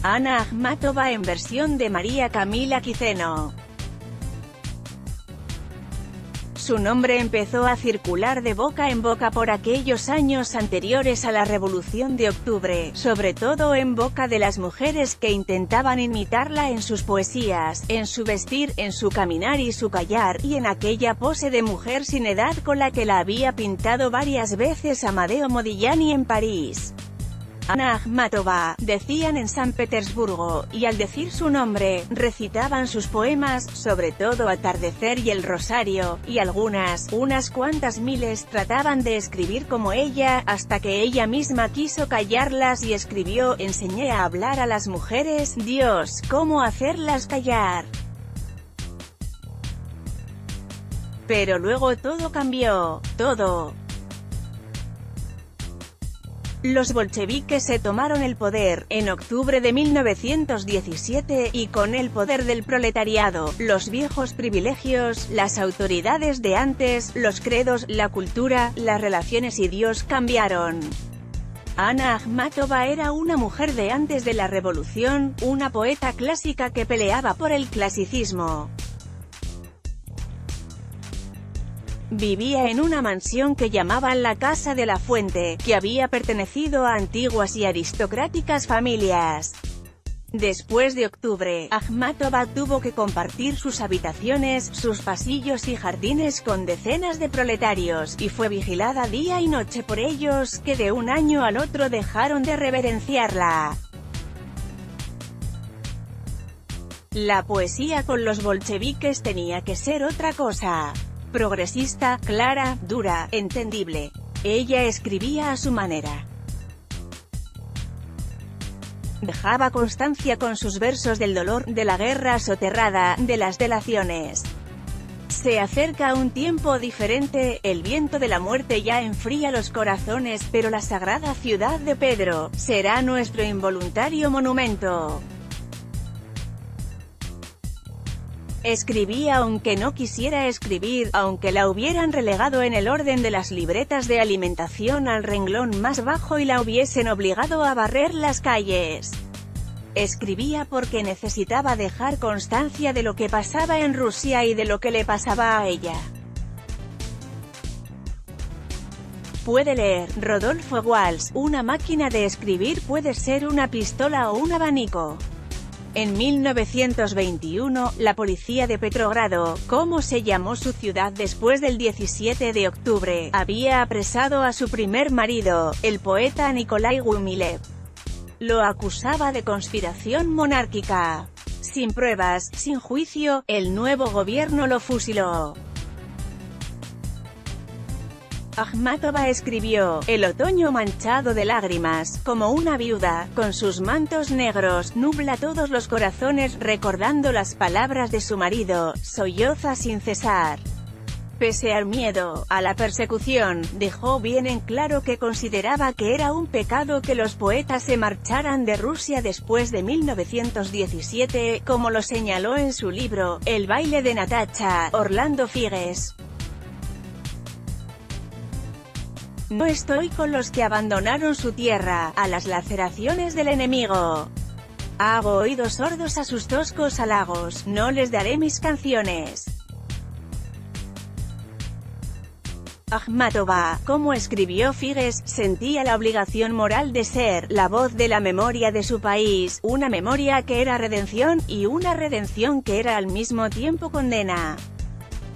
Ana Akhmatova en versión de María Camila Quiceno. Su nombre empezó a circular de boca en boca por aquellos años anteriores a la Revolución de Octubre, sobre todo en boca de las mujeres que intentaban imitarla en sus poesías, en su vestir, en su caminar y su callar, y en aquella pose de mujer sin edad con la que la había pintado varias veces Amadeo Modigliani en París. Ana Akhmatova, decían en San Petersburgo, y al decir su nombre, recitaban sus poemas, sobre todo Atardecer y El Rosario, y unas cuantas miles, trataban de escribir como ella, hasta que ella misma quiso callarlas y escribió: enseñé a hablar a las mujeres, Dios, cómo hacerlas callar. Pero luego todo cambió, todo. Los bolcheviques se tomaron el poder, en octubre de 1917, y con el poder del proletariado, los viejos privilegios, las autoridades de antes, los credos, la cultura, las relaciones y Dios cambiaron. Ana Akhmatova era una mujer de antes de la revolución, una poeta clásica que peleaba por el clasicismo. Vivía en una mansión que llamaban la Casa de la Fuente, que había pertenecido a antiguas y aristocráticas familias. Después de octubre, Akhmatova tuvo que compartir sus habitaciones, sus pasillos y jardines con decenas de proletarios, y fue vigilada día y noche por ellos, que de un año al otro dejaron de reverenciarla. La poesía con los bolcheviques tenía que ser otra cosa. Progresista, clara, dura, entendible. Ella escribía a su manera. Dejaba constancia con sus versos del dolor, de la guerra soterrada, de las delaciones. Se acerca un tiempo diferente, el viento de la muerte ya enfría los corazones, pero la sagrada ciudad de Pedro será nuestro involuntario monumento. Escribía aunque no quisiera escribir, aunque la hubieran relegado en el orden de las libretas de alimentación al renglón más bajo y la hubiesen obligado a barrer las calles. Escribía porque necesitaba dejar constancia de lo que pasaba en Rusia y de lo que le pasaba a ella. Puede leer, Rodolfo Walsh, una máquina de escribir puede ser una pistola o un abanico. En 1921, la policía de Petrogrado, como se llamó su ciudad después del 17 de octubre, había apresado a su primer marido, el poeta Nikolai Gumilev. Lo acusaba de conspiración monárquica. Sin pruebas, sin juicio, el nuevo gobierno lo fusiló. Akhmatova escribió: el otoño manchado de lágrimas, como una viuda, con sus mantos negros, nubla todos los corazones recordando las palabras de su marido, solloza sin cesar. Pese al miedo, a la persecución, dejó bien en claro que consideraba que era un pecado que los poetas se marcharan de Rusia después de 1917, como lo señaló en su libro, El baile de Natacha, Orlando Figes. No estoy con los que abandonaron su tierra, a las laceraciones del enemigo. Hago oídos sordos a sus toscos halagos, no les daré mis canciones. Akhmatova, como escribió Figes, sentía la obligación moral de ser la voz de la memoria de su país, una memoria que era redención, y una redención que era al mismo tiempo condena.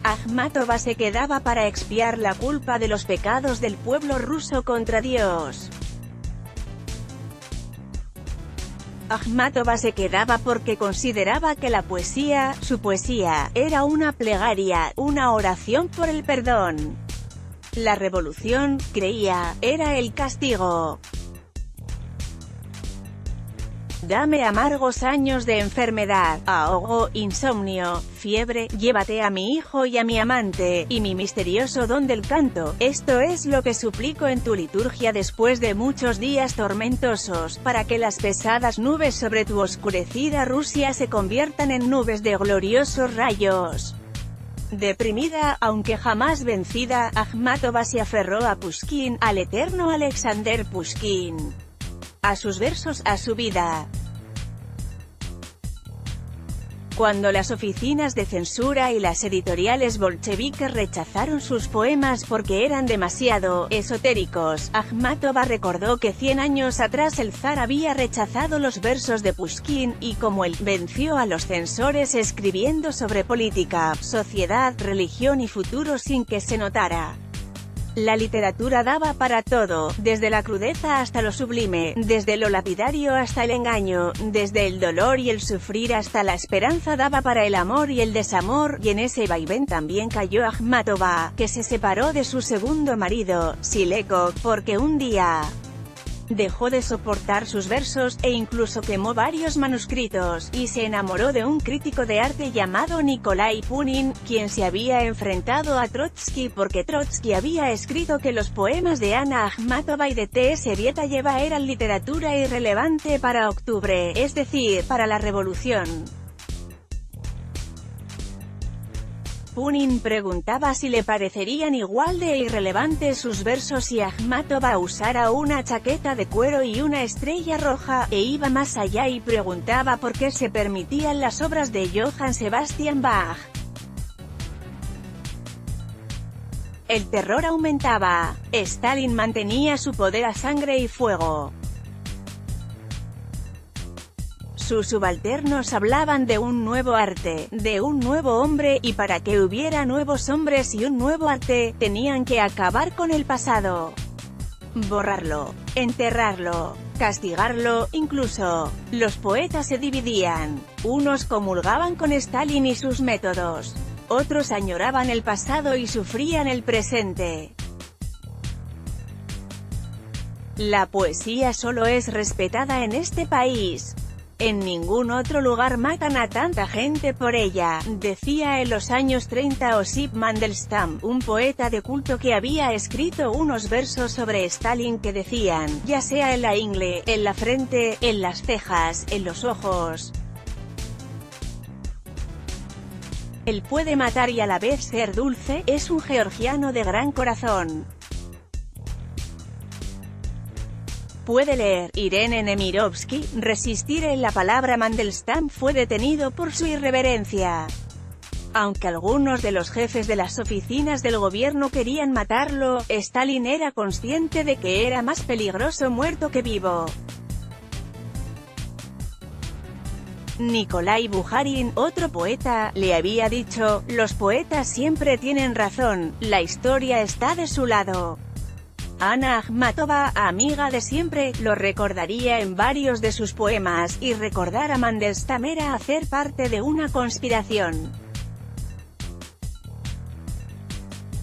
Akhmatova se quedaba para expiar la culpa de los pecados del pueblo ruso contra Dios. Akhmatova se quedaba porque consideraba que la poesía, su poesía, era una plegaria, una oración por el perdón. La revolución, creía, era el castigo. Dame amargos años de enfermedad, ahogo, insomnio, fiebre, llévate a mi hijo y a mi amante, y mi misterioso don del canto. Esto es lo que suplico en tu liturgia después de muchos días tormentosos, para que las pesadas nubes sobre tu oscurecida Rusia se conviertan en nubes de gloriosos rayos. Deprimida, aunque jamás vencida, Akhmatova se aferró a Pushkin, al eterno Alexander Pushkin. A sus versos, a su vida. Cuando las oficinas de censura y las editoriales bolcheviques rechazaron sus poemas porque eran demasiado esotéricos, Akhmatova recordó que 100 años atrás el zar había rechazado los versos de Pushkin, y como él venció a los censores escribiendo sobre política, sociedad, religión y futuro sin que se notara. La literatura daba para todo, desde la crudeza hasta lo sublime, desde lo lapidario hasta el engaño, desde el dolor y el sufrir hasta la esperanza, daba para el amor y el desamor, y en ese vaivén también cayó Akhmatova, que se separó de su segundo marido, Silekov, porque un día dejó de soportar sus versos, e incluso quemó varios manuscritos, y se enamoró de un crítico de arte llamado Nikolai Punin, quien se había enfrentado a Trotsky porque Trotsky había escrito que los poemas de Anna Akhmatova y de T.S. Vietayeva eran literatura irrelevante para octubre, es decir, para la revolución. Punin preguntaba si le parecerían igual de irrelevantes sus versos si Akhmatova usara una chaqueta de cuero y una estrella roja, e iba más allá y preguntaba por qué se permitían las obras de Johann Sebastian Bach. El terror aumentaba. Stalin mantenía su poder a sangre y fuego. Sus subalternos hablaban de un nuevo arte, de un nuevo hombre, y para que hubiera nuevos hombres y un nuevo arte, tenían que acabar con el pasado. Borrarlo, enterrarlo, castigarlo, incluso. Los poetas se dividían. Unos comulgaban con Stalin y sus métodos. Otros añoraban el pasado y sufrían el presente. La poesía solo es respetada en este país. En ningún otro lugar matan a tanta gente por ella, decía en los años 30 Osip Mandelstam, un poeta de culto que había escrito unos versos sobre Stalin que decían, ya sea en la ingle, en la frente, en las cejas, en los ojos. Él puede matar y a la vez ser dulce, es un georgiano de gran corazón. Puede leer. Irene Nemirovsky, resistir en la palabra. Mandelstam fue detenido por su irreverencia. Aunque algunos de los jefes de las oficinas del gobierno querían matarlo, Stalin era consciente de que era más peligroso muerto que vivo. Nikolai Bukharin, otro poeta, le había dicho, los poetas siempre tienen razón, la historia está de su lado. Anna Akhmatova, amiga de siempre, lo recordaría en varios de sus poemas, y recordar a Mandelstam era hacer parte de una conspiración.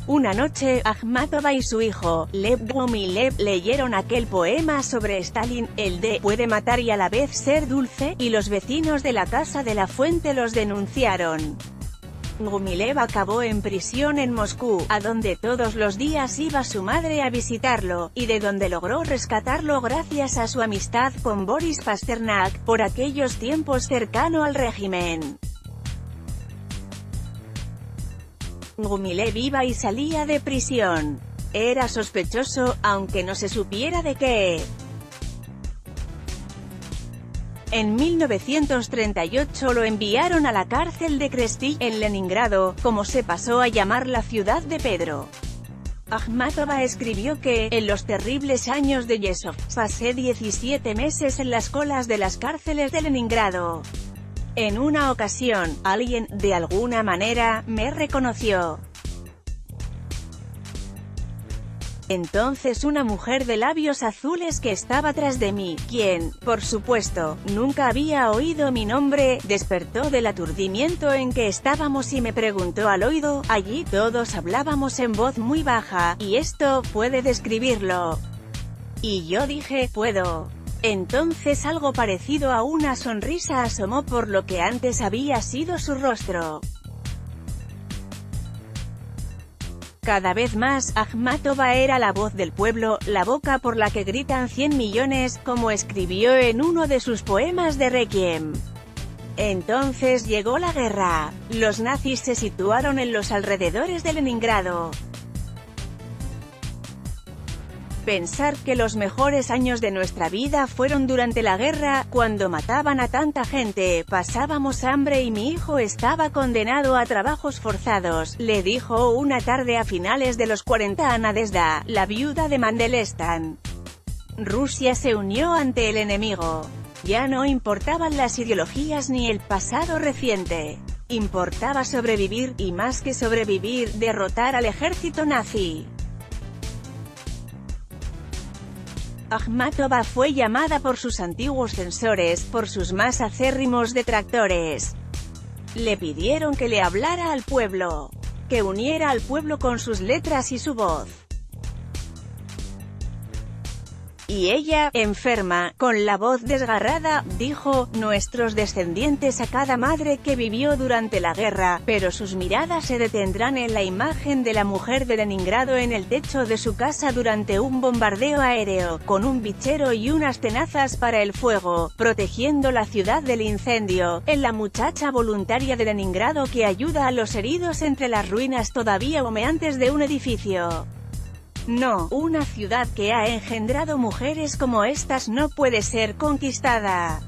Una noche, Akhmatova y su hijo, Lev Gumilev, leyeron aquel poema sobre Stalin, el de «puede matar y a la vez ser dulce», y los vecinos de la Casa de la Fuente los denunciaron. Gumilev acabó en prisión en Moscú, a donde todos los días iba su madre a visitarlo, y de donde logró rescatarlo gracias a su amistad con Boris Pasternak, por aquellos tiempos cercano al régimen. Gumilev iba y salía de prisión. Era sospechoso, aunque no se supiera de qué. En 1938 lo enviaron a la cárcel de Krestí, en Leningrado, como se pasó a llamar la ciudad de Pedro. Akhmatova escribió que, en los terribles años de Yezhov, pasé 17 meses en las colas de las cárceles de Leningrado. En una ocasión, alguien, de alguna manera, me reconoció. Entonces una mujer de labios azules que estaba tras de mí, quien, por supuesto, nunca había oído mi nombre, despertó del aturdimiento en que estábamos y me preguntó al oído. Allí todos hablábamos en voz muy baja, y esto, puede describirlo. Y yo dije, puedo. Entonces algo parecido a una sonrisa asomó por lo que antes había sido su rostro. Cada vez más, Akhmatova era la voz del pueblo, la boca por la que gritan 100 millones, como escribió en uno de sus poemas de Requiem. Entonces llegó la guerra. Los nazis se situaron en los alrededores de Leningrado. Pensar que los mejores años de nuestra vida fueron durante la guerra, cuando mataban a tanta gente, pasábamos hambre y mi hijo estaba condenado a trabajos forzados, le dijo una tarde a finales de los 40 a Nadezhda, la viuda de Mandelstam. Rusia se unió ante el enemigo. Ya no importaban las ideologías ni el pasado reciente. Importaba sobrevivir, y más que sobrevivir, derrotar al ejército nazi. Akhmatova fue llamada por sus antiguos censores, por sus más acérrimos detractores. Le pidieron que le hablara al pueblo, que uniera al pueblo con sus letras y su voz. Y ella, enferma, con la voz desgarrada, dijo: nuestros descendientes a cada madre que vivió durante la guerra, pero sus miradas se detendrán en la imagen de la mujer de Leningrado en el techo de su casa durante un bombardeo aéreo, con un bichero y unas tenazas para el fuego, protegiendo la ciudad del incendio, en la muchacha voluntaria de Leningrado que ayuda a los heridos entre las ruinas todavía humeantes de un edificio. No, una ciudad que ha engendrado mujeres como estas no puede ser conquistada.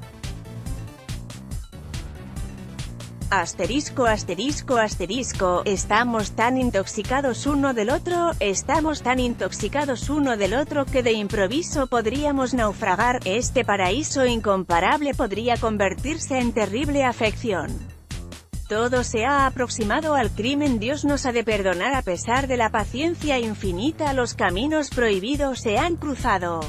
Asterisco, asterisco, asterisco, estamos tan intoxicados uno del otro que de improviso podríamos naufragar, este paraíso incomparable podría convertirse en terrible afección. Todo se ha aproximado al crimen, Dios nos ha de perdonar a pesar de la paciencia infinita, los caminos prohibidos se han cruzado.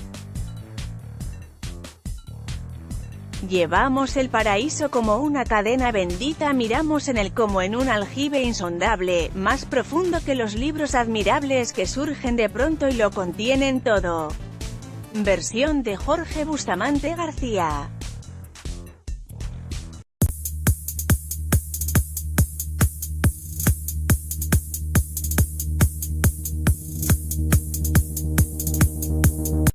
Llevamos el paraíso como una cadena bendita, miramos en él como en un aljibe insondable, más profundo que los libros admirables que surgen de pronto y lo contienen todo. Versión de Jorge Bustamante García.